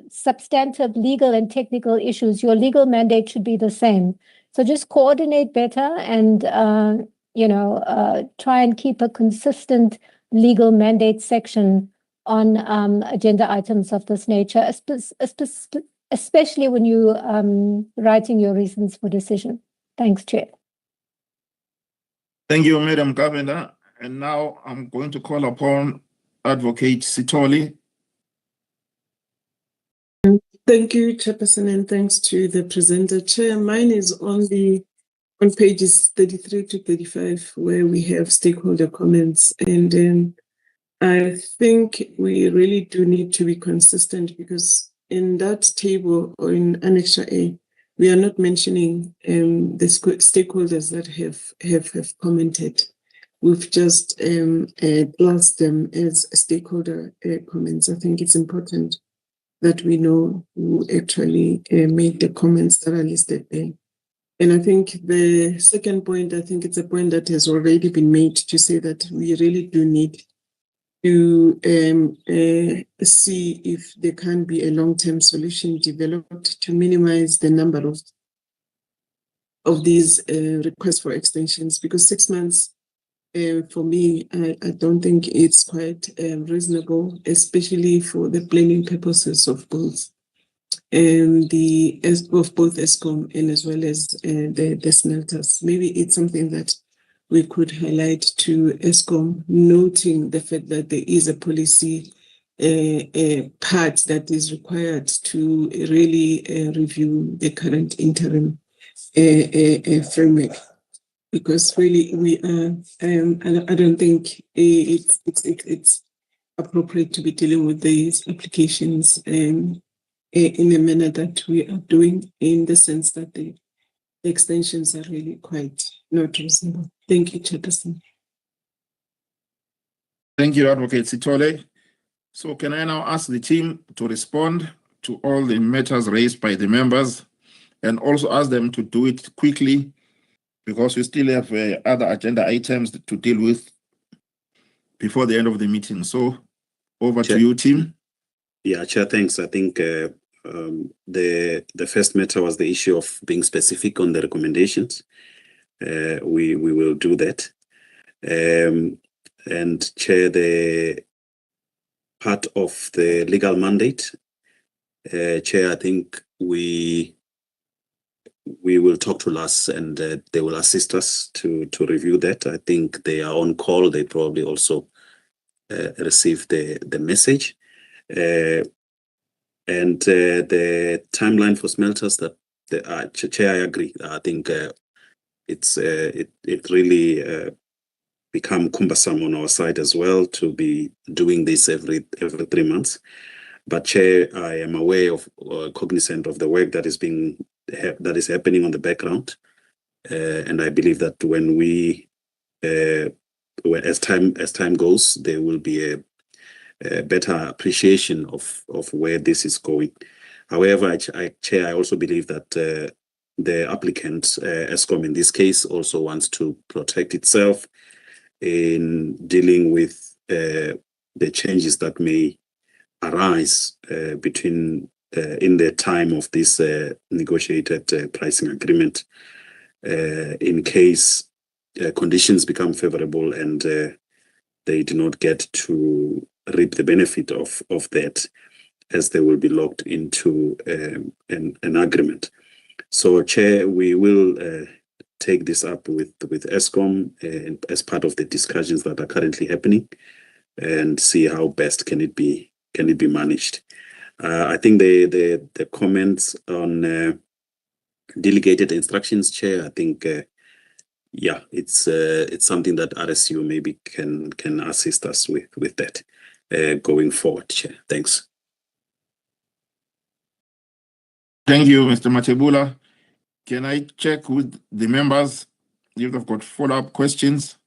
substantive legal and technical issues, your legal mandate should be the same. So just coordinate better and, try and keep a consistent legal mandate section on agenda items of this nature, especially when you writing your reasons for decision. Thanks, Chair. Thank you, Madam Governor. And now I'm going to call upon Advocate Sithole. Thank you, Chairperson, and thanks to the presenter. Chair, mine is on pages 33 to 35, where we have stakeholder comments. And I think we really do need to be consistent, because in that table or in Annex A, we are not mentioning the stakeholders that have commented. We've just classed them as stakeholder comments. I think it's important that we know who actually made the comments that are listed there. And I think the second point, I think it's a point that has already been made, to say that we really do need to see if there can be a long-term solution developed to minimize the number of these requests for extensions, because 6 months, for me, I don't think it's quite reasonable, especially for the planning purposes of both both Eskom and as well as the smelters. Maybe it's something that we could highlight to Eskom, noting the fact that there is a policy part that is required to really review the current interim framework. Because really, we I don't think it's appropriate to be dealing with these applications in a manner that we are doing, in the sense that the extensions are really quite not reasonable. Thank you, Chairperson. Thank you, Advocate Sithole. So can I now ask the team to respond to all the matters raised by the members, and also ask them to do it quickly, because we still have other agenda items to deal with before the end of the meeting. So over Chair, to you, team. Yeah, Chair, thanks. I think the first matter was the issue of being specific on the recommendations. We will do that. And Chair, the part of the legal mandate, Chair, I think we will talk to LAS, and they will assist us to review that. I think they are on call. They probably also receive the message. And the timeline for smelters, that Chair, I agree. I think it really become cumbersome on our side as well to be doing this every 3 months. But Chair, I am aware of, cognizant of the work that is happening on the background, and I believe that when as time goes, there will be a better appreciation of where this is going. However, Chair, I also believe that the applicant, Eskom in this case, also wants to protect itself in dealing with the changes that may arise between in the time of this negotiated pricing agreement, in case conditions become favorable and they do not get to reap the benefit of that, as they will be locked into an agreement. So, Chair, we will take this up with Eskom as part of the discussions that are currently happening, and see how best can it be managed. I think the comments on delegated instructions, Chair, I think yeah, it's something that RSU maybe can assist us with that going forward, Chair. Thanks. Thank you, Mr. Matebula. Can I check with the members if they've got follow-up questions?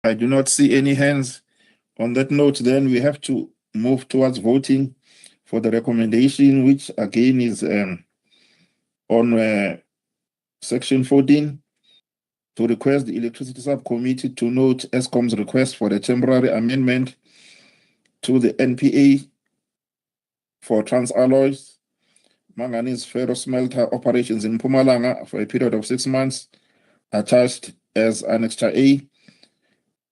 I do not see any hands. On that note, then we have to move towards voting for the recommendation, which again is on section 14. to request the Electricity Subcommittee to note Eskom's request for a temporary amendment to the NPA for TransAlloy's manganese ferrosmelter operations in Mpumalanga for a period of 6 months, attached as Annexure A.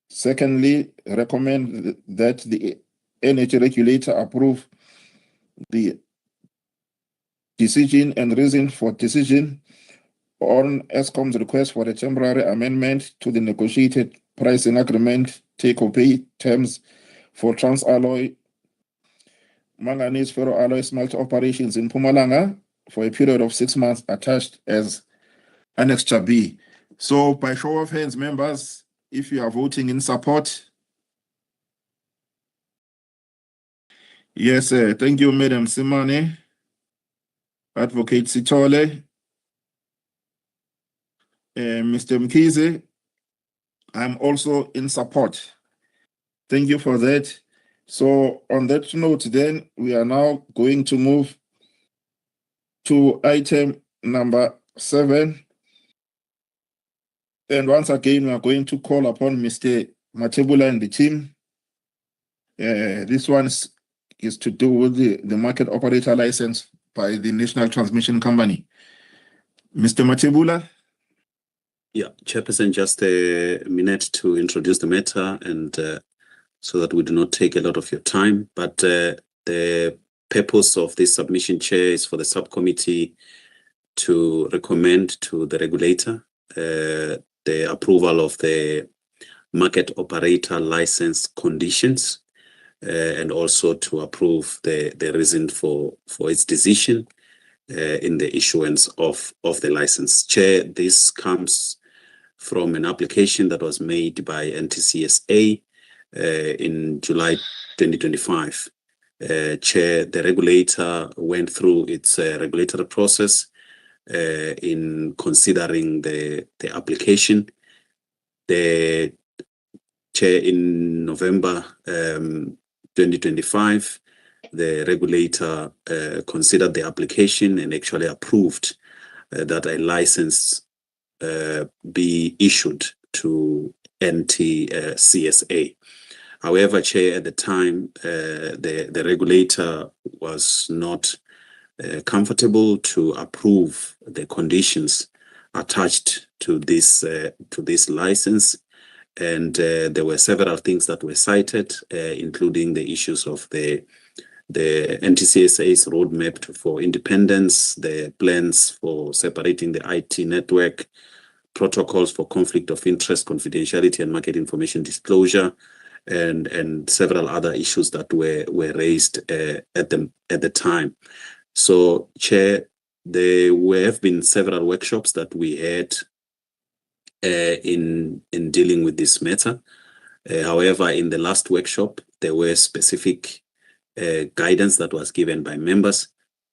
Secondly, recommend that the energy regulator approve the decision and reason for decision on Eskom's request for a temporary amendment to the negotiated pricing agreement take-or-pay terms for TransAlloy manganese ferroalloy smelter operations in Mpumalanga for a period of 6 months, attached as Annexure B. So by show of hands, members, if you are voting in support. Yes, sir. Thank you, Madam Simane. Advocate Sithole. Mr. Mkhize, I'm also in support. Thank you for that. So on that note, then, we are now going to move to item number 7. And once again, we are going to call upon Mr. Mathebula and the team. This one is to do with the market operator license by the National Transmission Company. Mr. Mathebula? Yeah, Chairperson, just a minute to introduce the matter and so that we do not take a lot of your time. But the purpose of this submission, Chair, is for the subcommittee to recommend to the regulator the approval of the market operator license conditions and also to approve the reason for its decision in the issuance of the license. Chair, this comes from an application that was made by NTCSA in July 2025. Chair, the regulator went through its regulatory process in considering the application. The Chair, in November 2025, the regulator considered the application and actually approved that a license be issued to NTCSA. However, Chair, at the time, the regulator was not comfortable to approve the conditions attached to this license, and there were several things that were cited, including the issues of the NTCSA's roadmap for independence, the plans for separating the IT network, protocols for conflict of interest, confidentiality, and market information disclosure, and several other issues that were raised at the time. So, Chair, there have been several workshops that we had in dealing with this matter. However, in the last workshop, there were specific guidance that was given by members,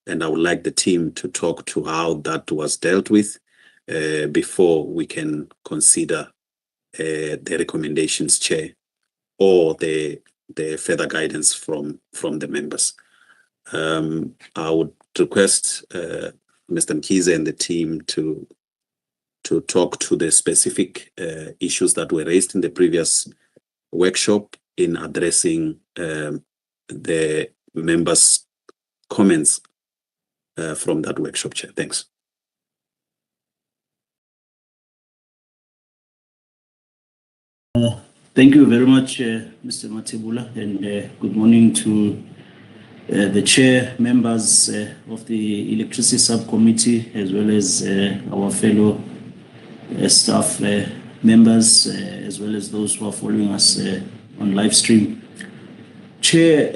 and I would like the team to talk to how that was dealt with before we can consider the recommendations, Chair, or the further guidance from the members. I would request Mr. Mkhize and the team to talk to the specific issues that were raised in the previous workshop in addressing the members' comments from that workshop, Chair. Thanks. Thank you very much, Mr. Mathebula, and good morning to the chair, members of the Electricity Subcommittee, as well as our fellow staff members, as well as those who are following us on live stream. Chair,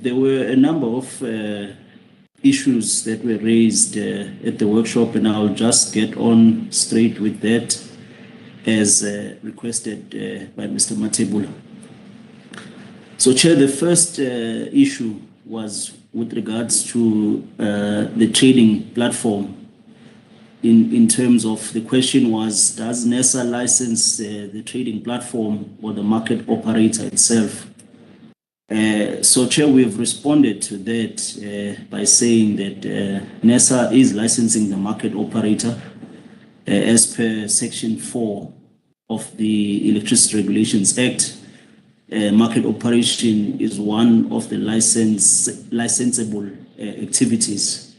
there were a number of issues that were raised at the workshop, and I'll just get on straight with that as requested by Mr. Mathebula. So, Chair, the first issue was with regards to the trading platform. In terms of the question was, does Nersa license the trading platform or the market operator itself? So, Chair, we have responded to that by saying that Nersa is licensing the market operator, as per Section 4 of the Electricity Regulations Act. Market operation is one of the licensable activities.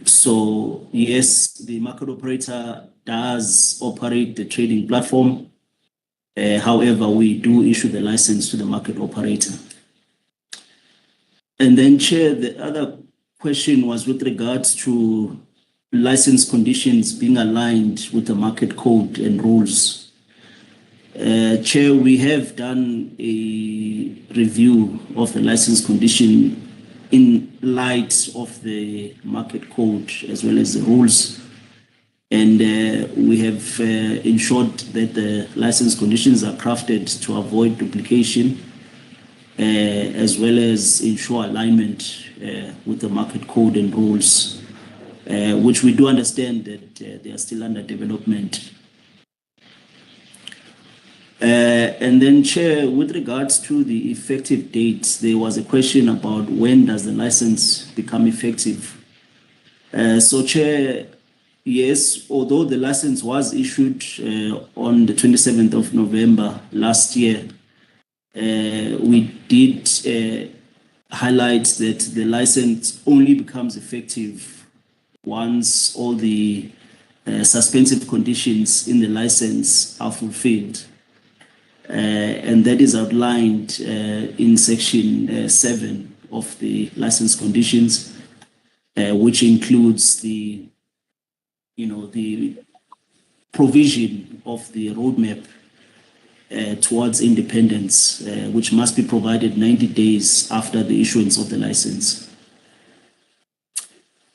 So yes, the market operator does operate the trading platform. However, we do issue the license to the market operator. And then, Chair, the other question was with regards to license conditions being aligned with the market code and rules. Chair, we have done a review of the license condition in light of the market code as well as the rules. And we have ensured that the license conditions are crafted to avoid duplication, as well as ensure alignment with the market code and rules, which we do understand that they are still under development. And then, Chair, with regards to the effective dates, there was a question about when does the license become effective. So, Chair, yes, although the license was issued on the 27th of November last year, we did highlight that the license only becomes effective once all the suspensive conditions in the license are fulfilled. And that is outlined in Section 7 of the license conditions, which includes the provision of the roadmap towards independence, which must be provided 90 days after the issuance of the license.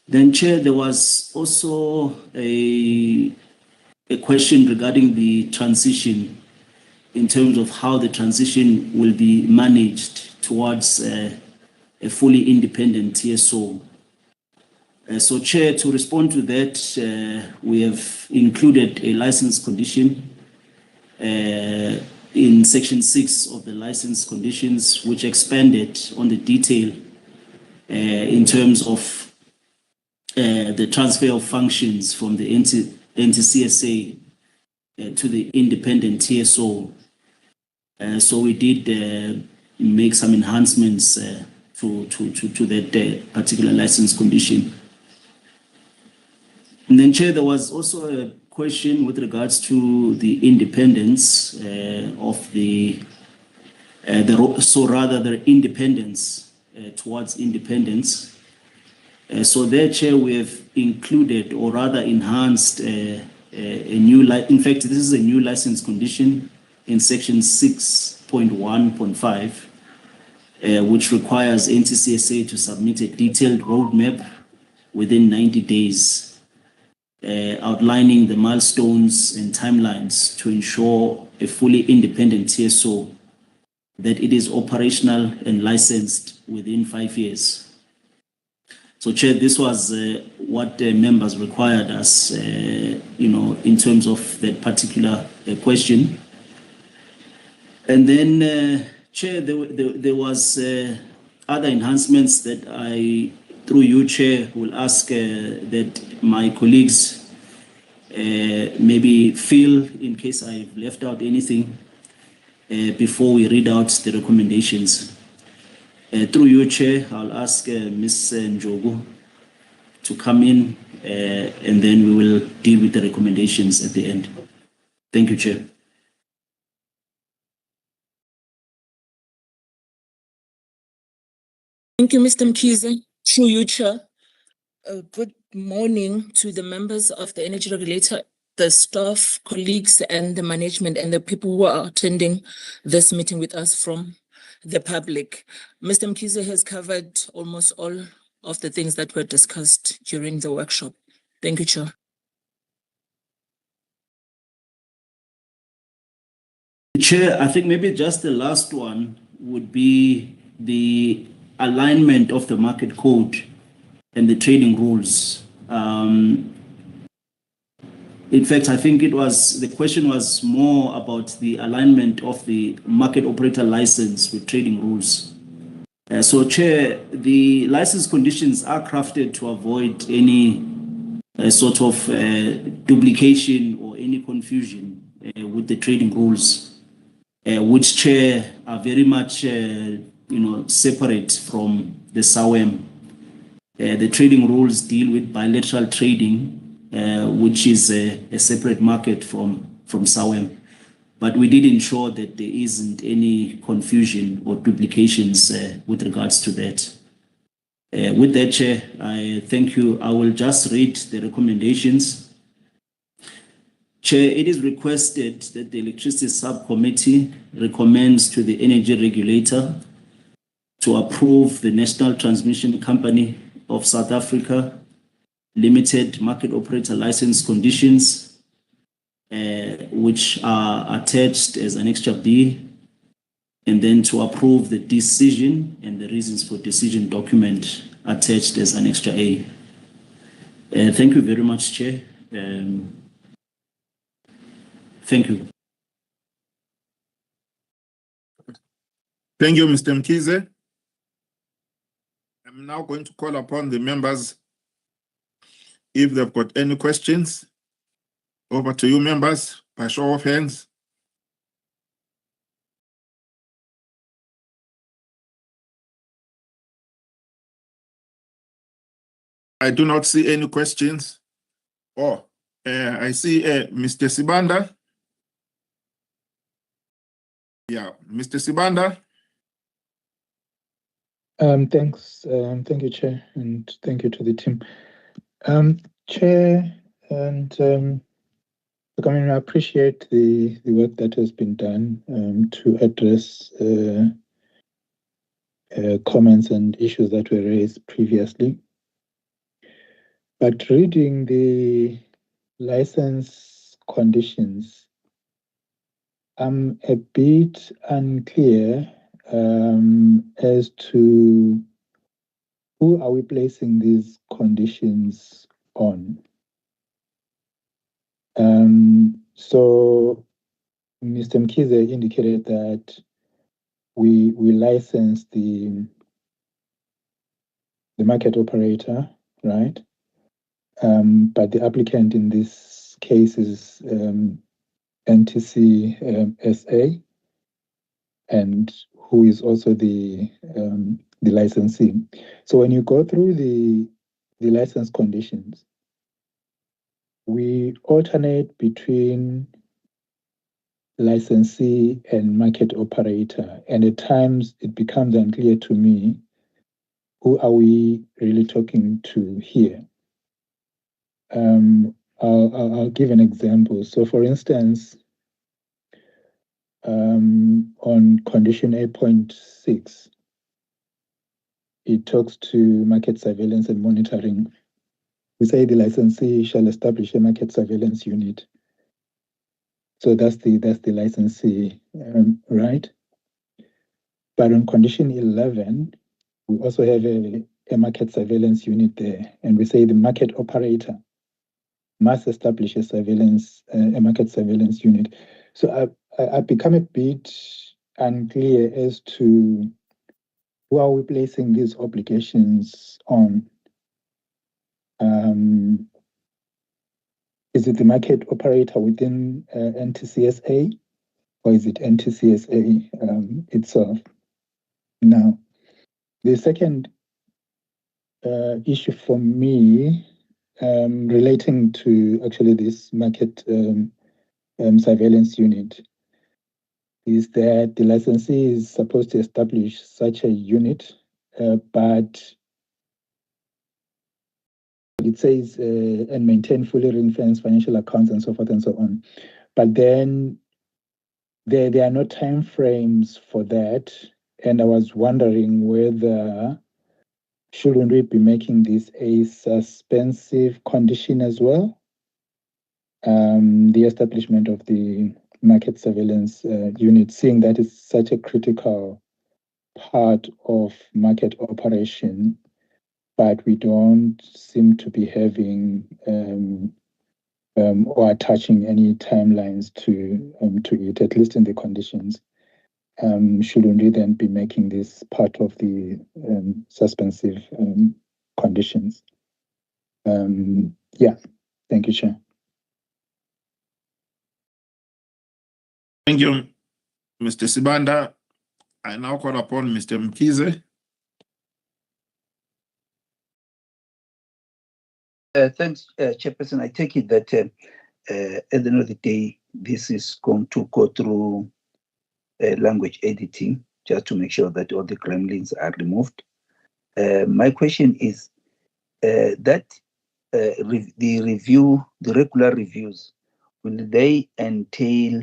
Then, Chair, there was also a question regarding the transition in terms of how the transition will be managed towards a fully independent TSO. So, Chair, to respond to that, we have included a license condition in Section 6 of the license conditions, which expanded on the detail in terms of the transfer of functions from the NTCSA to the independent TSO. So we did make some enhancements to that particular license condition. And then, Chair, there was also a question with regards to the independence of the independence towards independence. So there, Chair, we have included or rather enhanced a new, in fact, this is a new license condition in Section 6.1.5, which requires NTCSA to submit a detailed roadmap within 90 days, outlining the milestones and timelines to ensure a fully independent TSO, that it is operational and licensed within 5 years. So, Chair, this was what members required us, in terms of that particular question. And then, Chair, there was other enhancements that I, through you, Chair, will ask that my colleagues maybe fill in case I've left out anything before we read out the recommendations. Through you, Chair, I'll ask Ms. Njogu to come in and then we will deal with the recommendations at the end. Thank you, Chair. Thank you, Mr. Mkhize. Through you, Chair. Good morning to the members of the Energy Regulator, the staff, colleagues, and the management, and the people who are attending this meeting with us from the public. Mr. Mkhize has covered almost all of the things that were discussed during the workshop. Thank you, Chair. Chair, I think maybe just the last one would be the alignment of the market code and the trading rules. In fact, I think the question was more about the alignment of the market operator license with trading rules. So, Chair, the license conditions are crafted to avoid any a sort of duplication or any confusion with the trading rules, which, Chair, are very much separate from the SAWEM. The trading rules deal with bilateral trading, which is a separate market from SAWEM. But we did ensure that there isn't any confusion or duplications with regards to that. With that, Chair, I thank you. I will just read the recommendations. Chair, it is requested that the Electricity Subcommittee recommends to the Energy Regulator to approve the National Transmission Company of South Africa Limited Market Operator License Conditions, which are attached as Annexure B, and then to approve the decision and the reasons for decision document attached as Annexure A. Thank you very much, Chair. Thank you. Thank you, Mr. Mkize. I'm now going to call upon the members if they've got any questions. Over to you, members, by show of hands. I do not see any questions. Oh, I see Mr. Sibanda. Yeah, Mr. Sibanda. Thanks. Thank you, Chair, and thank you to the team. Chair, and look, I mean, I appreciate the work that has been done to address comments and issues that were raised previously. But reading the license conditions, I'm a bit unclear as to who are we placing these conditions on. So Mr. Mkize indicated that we license the market operator, right? But the applicant in this case is NTCSA, and who is also the licensee. So when you go through the license conditions, we alternate between licensee and market operator, and at times it becomes unclear to me who are we really talking to here. I'll give an example. So for instance, on condition 8.6, it talks to market surveillance and monitoring. We say the licensee shall establish a market surveillance unit. So that's the licensee, right? But on condition 11, we also have a market surveillance unit there, and we say the market operator must establish a market surveillance unit. So I become a bit unclear as to who are we placing these obligations on. Is it the market operator within NTCSA, or is it NTCSA itself? Now, the second issue for me relating to actually this market surveillance unit is that the licensee is supposed to establish such a unit, but it says and maintain fully ring-fenced financial accounts and so forth and so on. But then there are no time frames for that, and I was wondering whether shouldn't we be making this a suspensive condition as well? The establishment of the market surveillance unit, seeing that it's such a critical part of market operation, but we don't seem to be having or attaching any timelines to it, at least in the conditions. Shouldn't we then be making this part of the suspensive conditions? Yeah, thank you, Chair. Thank you, Mr. Sibanda. I now call upon Mr. Mkize. Thanks, Chairperson. I take it that at the end of the day, this is going to go through language editing just to make sure that all the gremlins are removed. My question is that the regular reviews, will they entail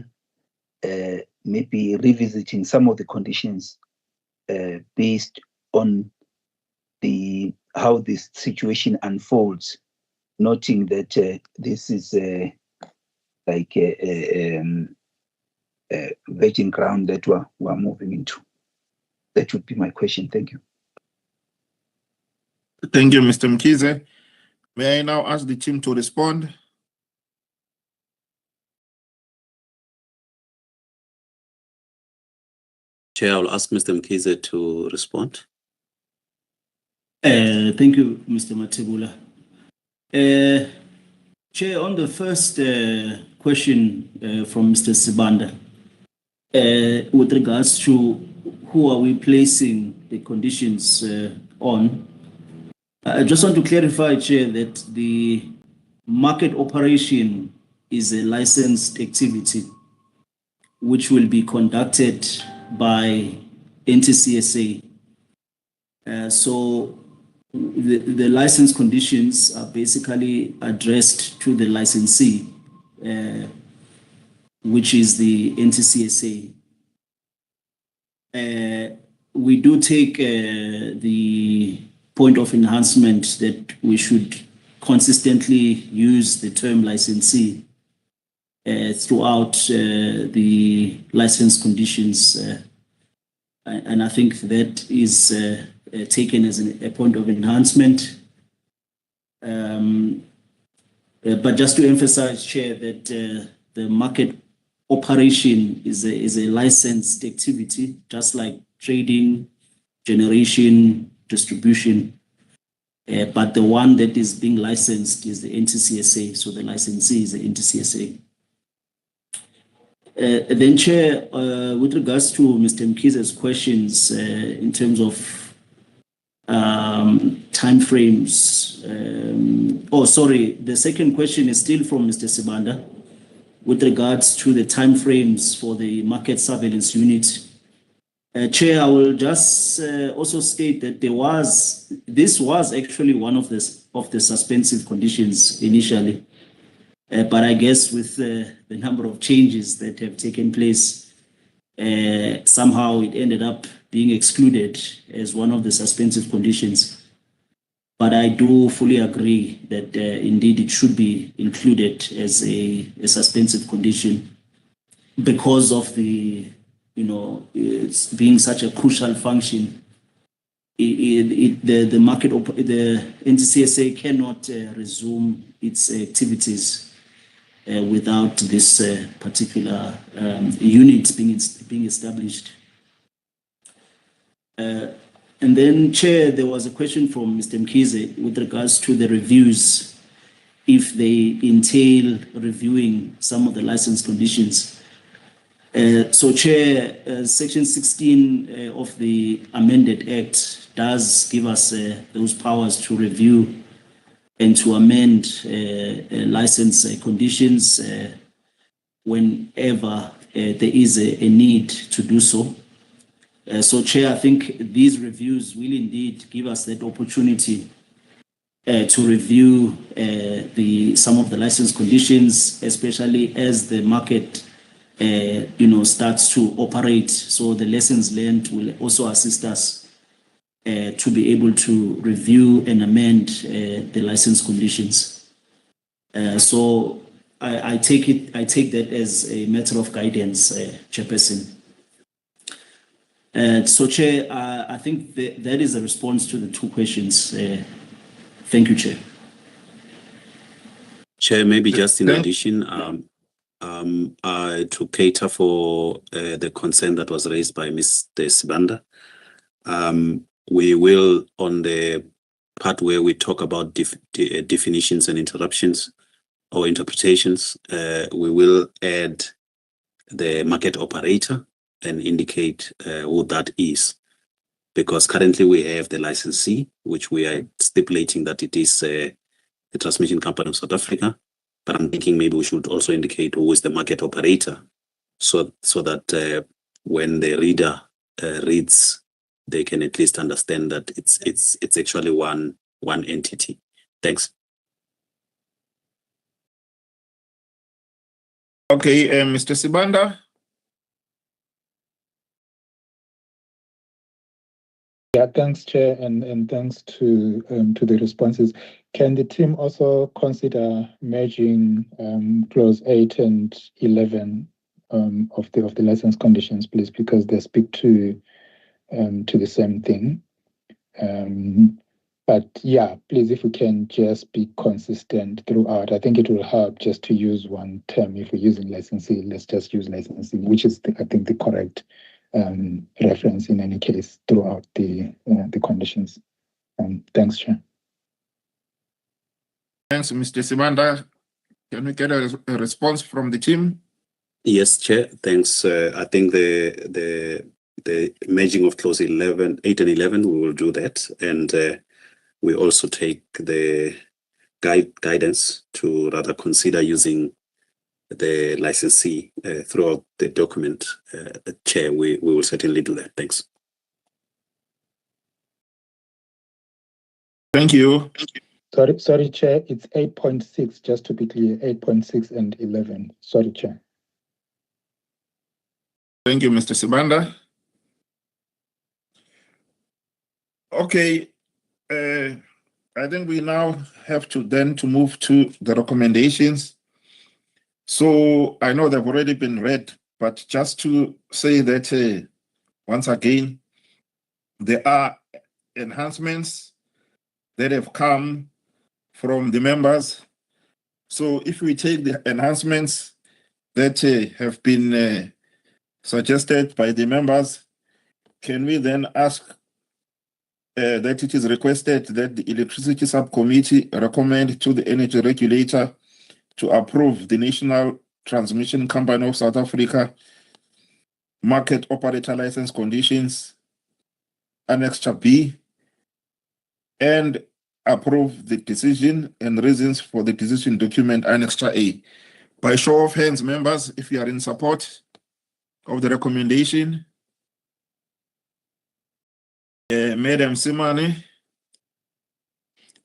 maybe revisiting some of the conditions based on how this situation unfolds, noting that this is like a virgin ground that we're moving into? That would be my question. Thank you. Thank you, Mr. Mkize. May I now ask the team to respond? Chair, I'll ask Mr. Mkize to respond. Thank you, Mr. Mathebula. Chair, on the first question from Mr. Sibanda, with regards to who are we placing the conditions on, I just want to clarify, Chair, that the market operation is a licensed activity which will be conducted by NTCSA. So the license conditions are basically addressed to the licensee, which is the NTCSA. We do take the point of enhancement that we should consistently use the term licensee throughout the license conditions. And I think that is taken as a point of enhancement. But just to emphasize, Chair, that the market operation is a licensed activity, just like trading, generation, distribution. But the one that is being licensed is the NTCSA, so the licensee is the NTCSA. Then, Chair, with regards to Mr. Mkize's questions in terms of timeframes. The second question is still from Mr. Sibanda with regards to the timeframes for the market surveillance unit. Chair, I will just also state that this was actually one of the suspensive conditions initially. But I guess with the number of changes that have taken place, somehow it ended up being excluded as one of the suspensive conditions. But I do fully agree that indeed it should be included as a suspensive condition because of the, it's being such a crucial function. The NTCSA cannot resume its activities without this particular unit being established. And then, Chair, there was a question from Mr. Mkize with regards to the reviews, if they entail reviewing some of the license conditions. So, Chair, Section 16 of the amended Act does give us those powers to review and to amend license conditions whenever there is a need to do so. So, Chair, I think these reviews will indeed give us that opportunity to review some of the license conditions, especially as the market starts to operate. So the lessons learned will also assist us to be able to review and amend the license conditions. So I take that as a matter of guidance, Chairperson. So, Chair, I think that is a response to the two questions. Thank you, Chair. Chair, maybe just in addition, to cater for the concern that was raised by Mr. Sibanda, we will, on the part where we talk about definitions and interruptions or interpretations, we will add the market operator and indicate who that is. Because currently we have the licensee, which we are stipulating that it is the Transmission Company of South Africa. But I'm thinking maybe we should also indicate who is the market operator, so that when the reader reads, they can at least understand that it's actually one entity. Thanks. Okay, Mr. Sibanda. Yeah, thanks, Chair, and thanks to the responses. Can the team also consider merging clause 8 and 11 of the license conditions, please, because they speak to the same thing. But yeah, please, if we can just be consistent throughout, I think it will help just to use one term. If we're using licensee, let's just use licensee, which is I think the correct reference in any case throughout the conditions. Thanks, Chair. Thanks, Mr. Sibanda. Can we get a response from the team? Yes, Chair. Thanks. I think the merging of clause 8 and 11, we will do that, and we also take the guidance to rather consider using the licensee throughout the document. Chair, we will certainly do that. Thanks. Thank you. Sorry, Chair. It's 8.6, just to be clear, 8.6 and 11. Sorry, Chair. Thank you, Mr. Sibanda. Okay. I think we now have to move to the recommendations. So I know they've already been read, but just to say that once again, there are enhancements that have come from the members. So if we take the enhancements that have been suggested by the members, can we then ask that it is requested that the Electricity Subcommittee recommend to the Energy Regulator to approve the National Transmission Company of South Africa Market Operator License Conditions, Annexure B, and approve the decision and reasons for the decision document, Annexure A. By show of hands, members, if you are in support of the recommendation. Madam Simane,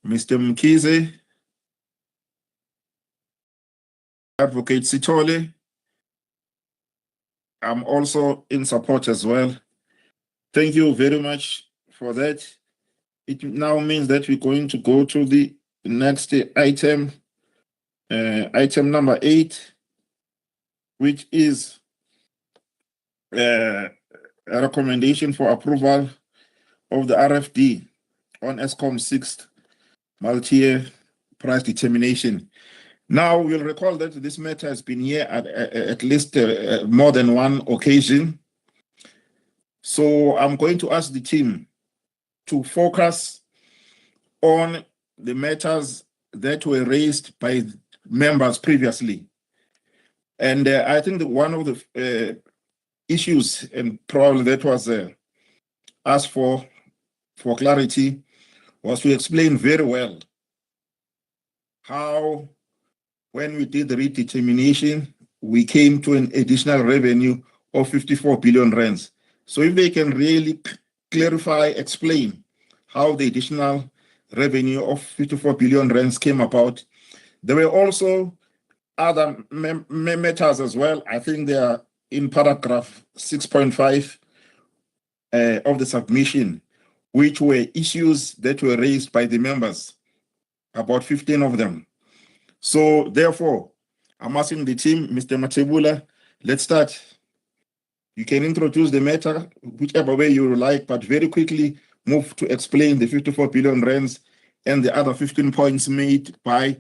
Mr. Mkize, Advocate Sithole. I'm also in support as well. Thank you very much for that. It now means that we're going to go to the next item, item number 8, which is a recommendation for approval of the RFD on Eskom 6th multi-year price determination. Now, we'll recall that this matter has been here at least more than one occasion. So I'm going to ask the team to focus on the matters that were raised by members previously. And I think that one of the issues, and probably that was asked for clarity, was to explain very well how, when we did the redetermination, we came to an additional revenue of 54 billion rands. So if they can really clarify, explain how the additional revenue of 54 billion rands came about. There were also other matters as well. I think they are in paragraph 6.5 of the submission, which were issues that were raised by the members, about 15 of them. So therefore, I'm asking the team, Mr. Mathebula, let's start. You can introduce the matter, whichever way you like, but very quickly move to explain the 54 billion rands and the other 15 points made by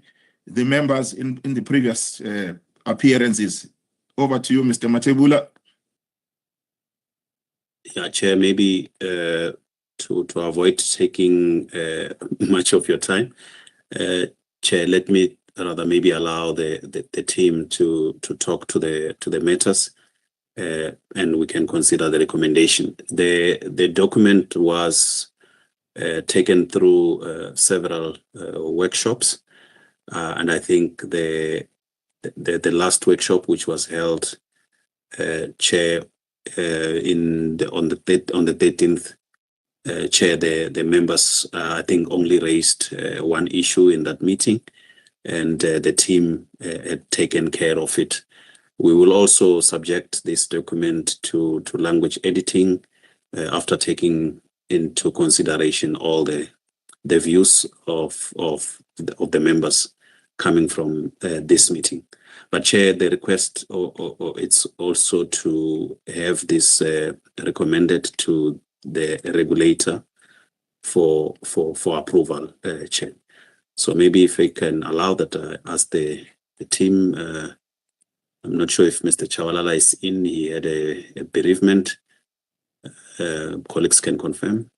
the members in the previous appearances. Over to you, Mr. Mathebula. Yeah, Chair, maybe to avoid taking much of your time, Chair, let me rather maybe allow the team to talk to the matters, and we can consider the recommendation. The document was taken through several workshops, and I think the last workshop, which was held, Chair, on the 13th, Chair, the members I think only raised one issue in that meeting, and the team had taken care of it. We will also subject this document to language editing after taking into consideration all the views of the members coming from this meeting. But Chair, the request it's also to have this recommended to the regulator for approval, Chair. So maybe if we can allow that, ask the team. I'm not sure if Mr. Chawalala is in. He had a bereavement. Colleagues can confirm.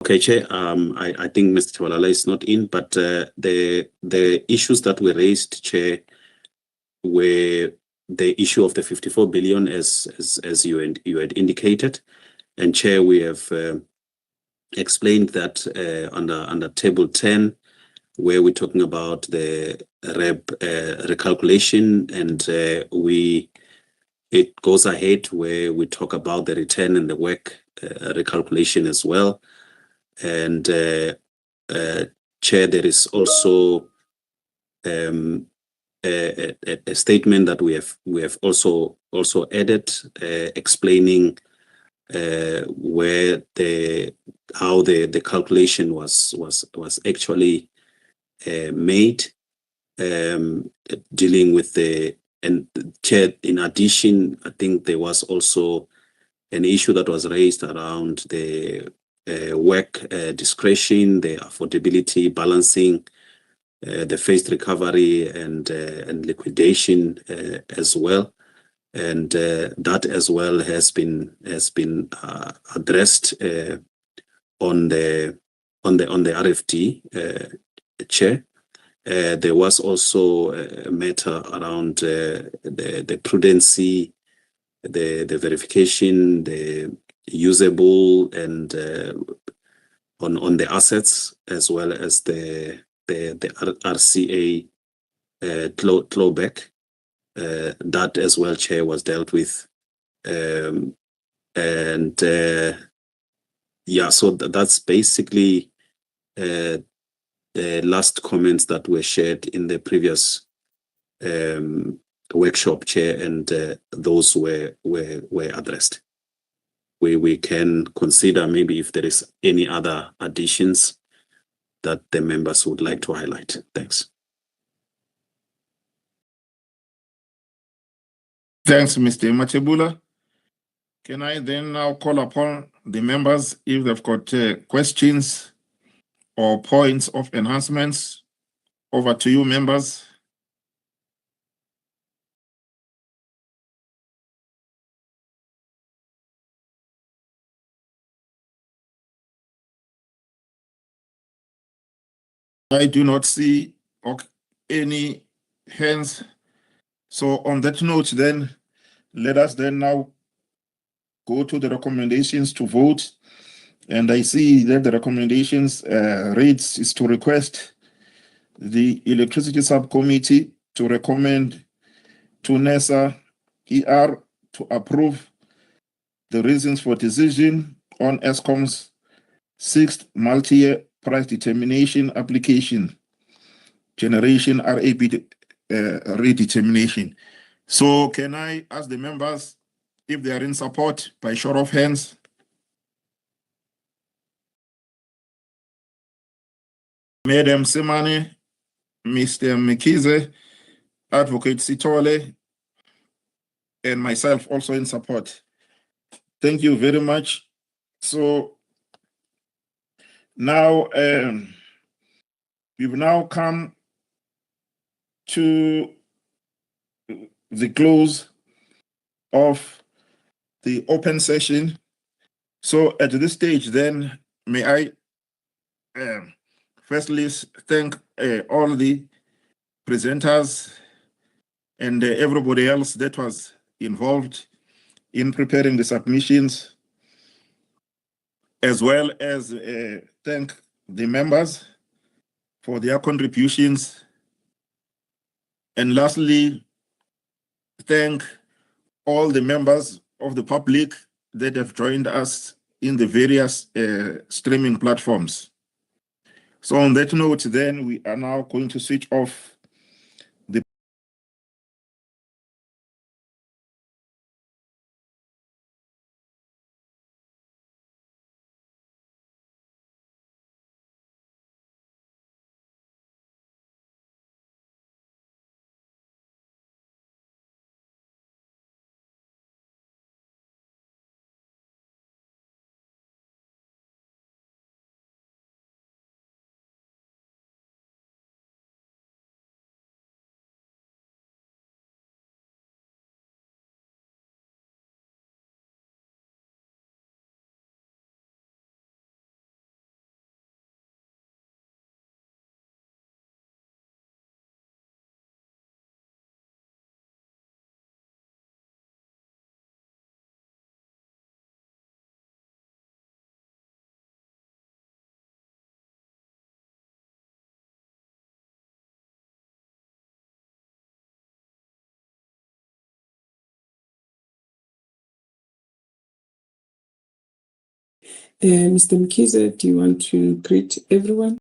Okay, Chair. I think Mr. Chawalala is not in, but the issues that were raised, Chair, were the issue of the 54 billion, as you had indicated, and Chair, we have explained that under Table 10, where we're talking about the REB recalculation, and it goes ahead where we talk about the return and the work recalculation as well. And Chair, there is also a statement that we have also added explaining where how the calculation was actually made, dealing with and Chair, in addition, I think there was also an issue that was raised around the work discretion, the affordability balancing, the phased recovery and liquidation as well, and that as well has been addressed on the RFD, Chair. There was also a matter around the prudency, the verification, the usable, and on the assets, as well as the RCA clawback. That as well, Chair, was dealt with, and yeah, so that's basically the last comments that were shared in the previous workshop, Chair, and those were addressed. We can consider maybe if there is any other additions that the members would like to highlight. Thanks. Thanks, Mr. Mathebula. Can I then now call upon the members if they've got questions or points of enhancements? Over to you, members. I do not see any hands. So on that note, then, let us then now go to the recommendations to vote. And I see that the recommendations reads is to request the Electricity Subcommittee to recommend to Nersa ER to approve the reasons for decision on Eskom's 6th multi-year price determination application, generation RAP redetermination. So can I ask the members if they are in support by show of hands? Madam Semane, Mr. Mkize, Advocate Sitole, and myself also in support. Thank you very much. So now we've now come to the close of the open session. So at this stage, then, may I firstly thank all the presenters and everybody else that was involved in preparing the submissions, as well as thank the members for their contributions. And lastly, thank all the members of the public that have joined us in the various streaming platforms. So on that note, then, we are now going to switch off the Mr. Mkhize, do you want to greet everyone?